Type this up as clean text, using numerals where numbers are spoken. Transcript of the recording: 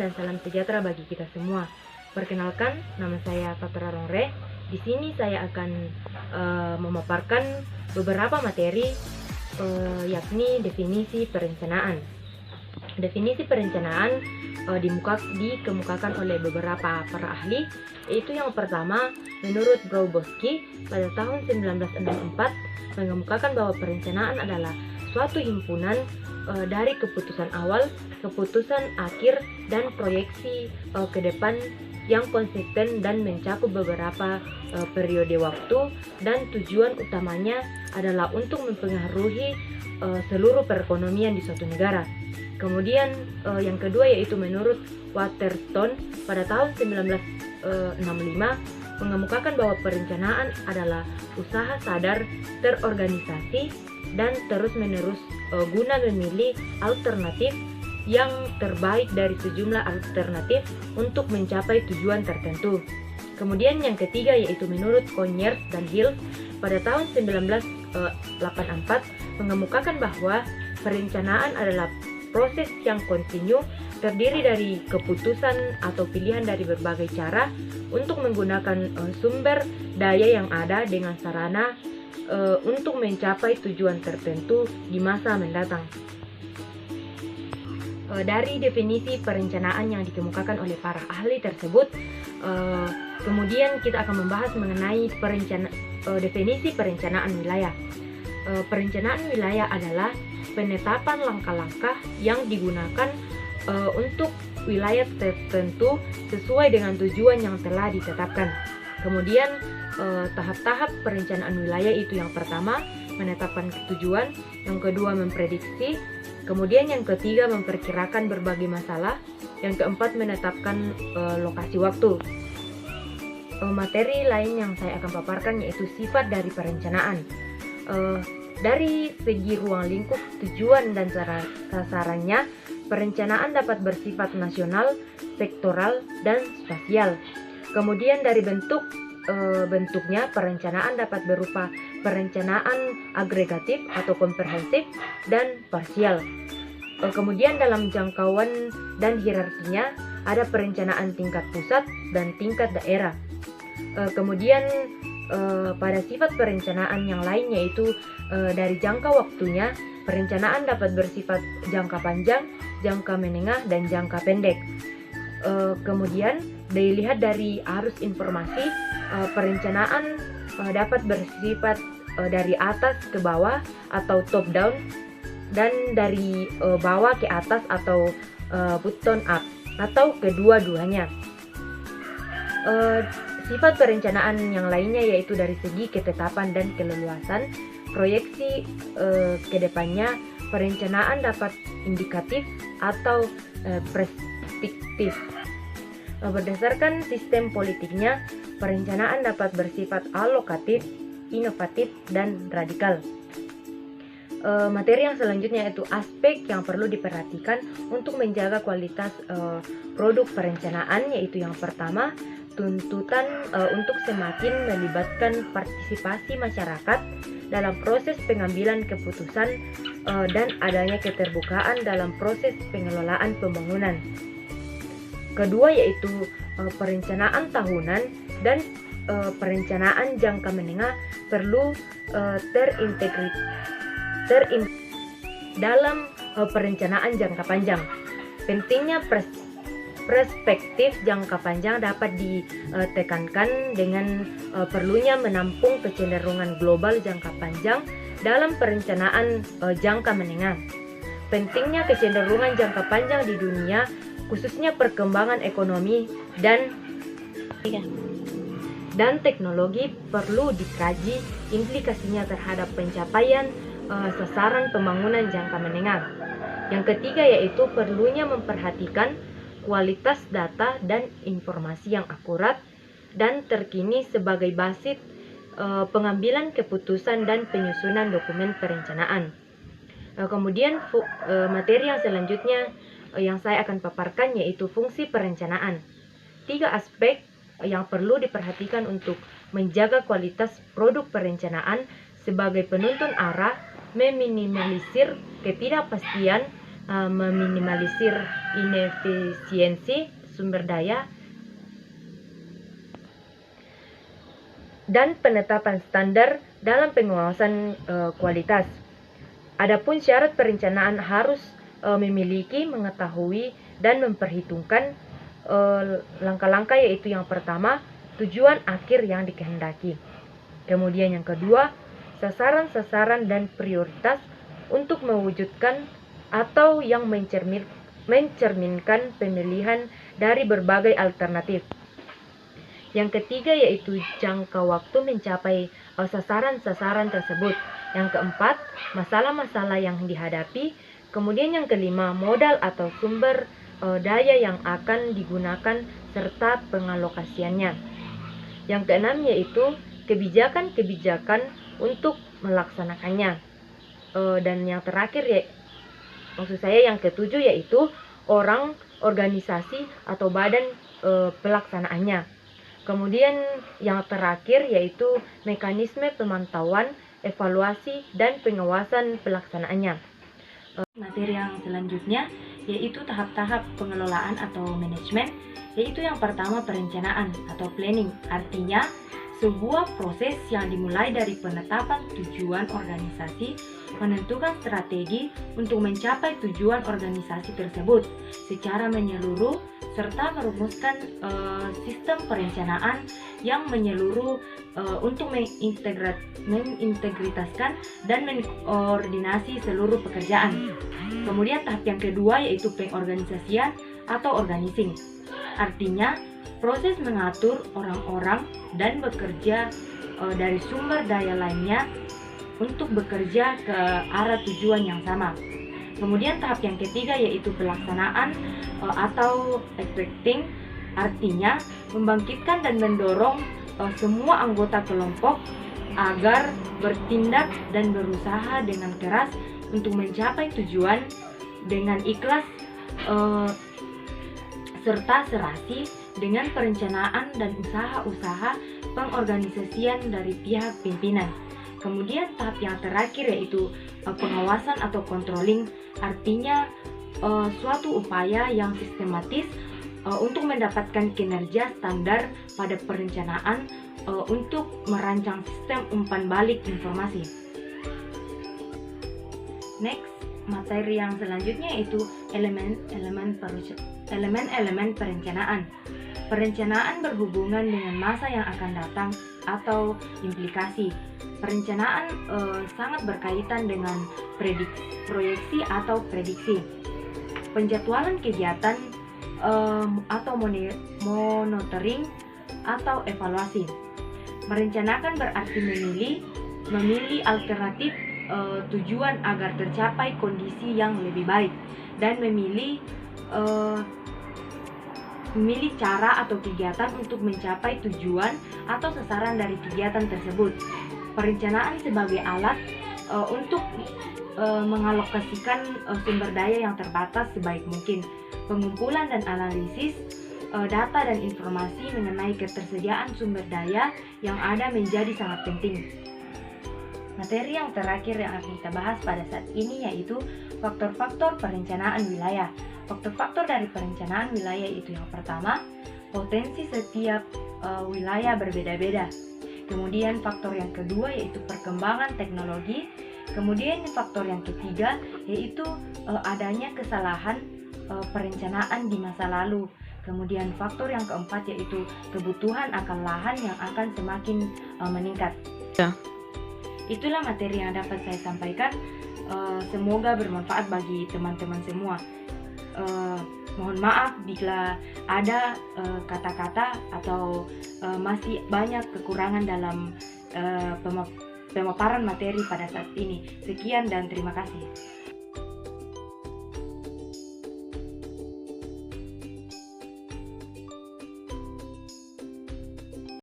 dan salam sejahtera bagi kita semua. Perkenalkan, nama saya Fatra Rongre. Di sini saya akan memaparkan beberapa materi, yakni definisi perencanaan. Definisi perencanaan dikemukakan oleh beberapa para ahli, yaitu yang pertama, menurut Grabowski pada tahun 1964 mengemukakan bahwa perencanaan adalah suatu himpunan dari keputusan awal, keputusan akhir, dan proyeksi ke depan yang konsisten dan mencakup beberapa periode waktu, dan tujuan utamanya adalah untuk mempengaruhi seluruh perekonomian di suatu negara. Kemudian yang kedua yaitu menurut Waterstone pada tahun 1965 mengemukakan bahwa perencanaan adalah usaha sadar, terorganisasi, dan terus-menerus guna memilih alternatif yang terbaik dari sejumlah alternatif untuk mencapai tujuan tertentu. Kemudian yang ketiga yaitu menurut Conyers dan Hills pada tahun 1984 mengemukakan bahwa perencanaan adalah proses yang kontinu, terdiri dari keputusan atau pilihan dari berbagai cara untuk menggunakan sumber daya yang ada dengan sarana untuk mencapai tujuan tertentu di masa mendatang. Dari definisi perencanaan yang dikemukakan oleh para ahli tersebut, kemudian kita akan membahas mengenai definisi perencanaan wilayah. Perencanaan wilayah adalah penetapan langkah-langkah yang digunakan untuk wilayah tertentu sesuai dengan tujuan yang telah ditetapkan. Kemudian tahap-tahap perencanaan wilayah itu yang pertama menetapkan tujuan, yang kedua memprediksi, kemudian yang ketiga memperkirakan berbagai masalah, yang keempat menetapkan lokasi waktu. Materi lain yang saya akan paparkan yaitu sifat dari perencanaan. Dari segi ruang lingkup tujuan dan sasarannya, perencanaan dapat bersifat nasional, sektoral, dan spasial. Kemudian dari bentuknya, perencanaan dapat berupa perencanaan agregatif atau komprehensif dan parsial. Kemudian dalam jangkauan dan hierarkinya ada perencanaan tingkat pusat dan tingkat daerah. Kemudian pada sifat perencanaan yang lain yaitu dari jangka waktunya, perencanaan dapat bersifat jangka panjang, jangka menengah, dan jangka pendek. Kemudian dilihat dari arus informasi, perencanaan dapat bersifat dari atas ke bawah atau top down, dan dari bawah ke atas atau bottom up, atau kedua-duanya. Sifat perencanaan yang lainnya yaitu dari segi ketetapan dan keleluasan proyeksi ke depannya, perencanaan dapat indikatif atau preskriptif. Berdasarkan sistem politiknya, perencanaan dapat bersifat alokatif, inovatif, dan radikal. Materi yang selanjutnya yaitu aspek yang perlu diperhatikan untuk menjaga kualitas produk perencanaan, yaitu yang pertama, tuntutan untuk semakin melibatkan partisipasi masyarakat dalam proses pengambilan keputusan dan adanya keterbukaan dalam proses pengelolaan pembangunan. Kedua yaitu perencanaan tahunan dan perencanaan jangka menengah perlu terintegrasi dalam perencanaan jangka panjang. Pentingnya perspektif jangka panjang dapat ditekankan dengan perlunya menampung kecenderungan global jangka panjang dalam perencanaan jangka menengah. Pentingnya kecenderungan jangka panjang di dunia, khususnya perkembangan ekonomi dan teknologi, perlu dikaji implikasinya terhadap pencapaian sasaran pembangunan jangka menengah. Yang ketiga yaitu perlunya memperhatikan kualitas data dan informasi yang akurat dan terkini sebagai basis pengambilan keputusan dan penyusunan dokumen perencanaan. Kemudian materi yang selanjutnya yang saya akan paparkan yaitu fungsi perencanaan. 3 aspek yang perlu diperhatikan untuk menjaga kualitas produk perencanaan sebagai penuntun arah, meminimalisir ketidakpastian, meminimalisir inefisiensi sumber daya, dan penetapan standar dalam pengawasan kualitas. Adapun syarat perencanaan harus memiliki, mengetahui, dan memperhitungkan langkah-langkah, yaitu yang pertama, tujuan akhir yang dikehendaki. Kemudian yang kedua, sasaran-sasaran dan prioritas untuk mewujudkan atau yang mencerminkan pemilihan dari berbagai alternatif. Yang ketiga yaitu jangka waktu mencapai sasaran-sasaran tersebut. Yang keempat, masalah-masalah yang dihadapi. Kemudian yang kelima, modal atau sumber daya yang akan digunakan serta pengalokasiannya. Yang keenam yaitu kebijakan-kebijakan untuk melaksanakannya. Dan yang terakhir yang ketujuh yaitu orang, organisasi atau badan pelaksanaannya. Kemudian yang terakhir yaitu mekanisme pemantauan, evaluasi, dan pengawasan pelaksanaannya. Materi yang selanjutnya yaitu tahap-tahap pengelolaan atau manajemen, yaitu yang pertama perencanaan atau planning. Artinya sebuah proses yang dimulai dari penetapan tujuan organisasi, menentukan strategi untuk mencapai tujuan organisasi tersebut secara menyeluruh, serta merumuskan sistem perencanaan yang menyeluruh untuk mengintegritaskan dan mengkoordinasi seluruh pekerjaan. Kemudian tahap yang kedua yaitu pengorganisasian atau organizing. Artinya proses mengatur orang-orang dan bekerja dari sumber daya lainnya untuk bekerja ke arah tujuan yang sama. Kemudian tahap yang ketiga yaitu pelaksanaan atau executing. Artinya membangkitkan dan mendorong semua anggota kelompok agar bertindak dan berusaha dengan keras untuk mencapai tujuan dengan ikhlas serta serasi dengan perencanaan dan usaha-usaha pengorganisasian dari pihak pimpinan. Kemudian tahap yang terakhir yaitu pengawasan atau controlling. Artinya suatu upaya yang sistematis untuk mendapatkan kinerja standar pada perencanaan untuk merancang sistem umpan balik informasi. Next, materi yang selanjutnya yaitu elemen-elemen perencanaan. Perencanaan berhubungan dengan masa yang akan datang atau implikasi. Perencanaan sangat berkaitan dengan proyeksi atau prediksi. Penjadwalan kegiatan atau monitoring atau evaluasi. Merencanakan berarti memilih alternatif tujuan agar tercapai kondisi yang lebih baik, dan memilih cara atau kegiatan untuk mencapai tujuan atau sasaran dari kegiatan tersebut. Perencanaan sebagai alat untuk mengalokasikan sumber daya yang terbatas sebaik mungkin. Pengumpulan dan analisis data dan informasi mengenai ketersediaan sumber daya yang ada menjadi sangat penting. Materi yang terakhir yang akan kita bahas pada saat ini yaitu faktor-faktor perencanaan wilayah. Faktor-faktor dari perencanaan wilayah itu yang pertama, potensi setiap wilayah berbeda-beda. Kemudian faktor yang kedua yaitu perkembangan teknologi. Kemudian faktor yang ketiga yaitu adanya kesalahan perencanaan di masa lalu. Kemudian faktor yang keempat yaitu kebutuhan akan lahan yang akan semakin meningkat. Itulah materi yang dapat saya sampaikan. Semoga bermanfaat bagi teman-teman semua. Mohon maaf bila ada kata-kata atau masih banyak kekurangan dalam pemaparan materi pada saat ini. Sekian dan terima kasih.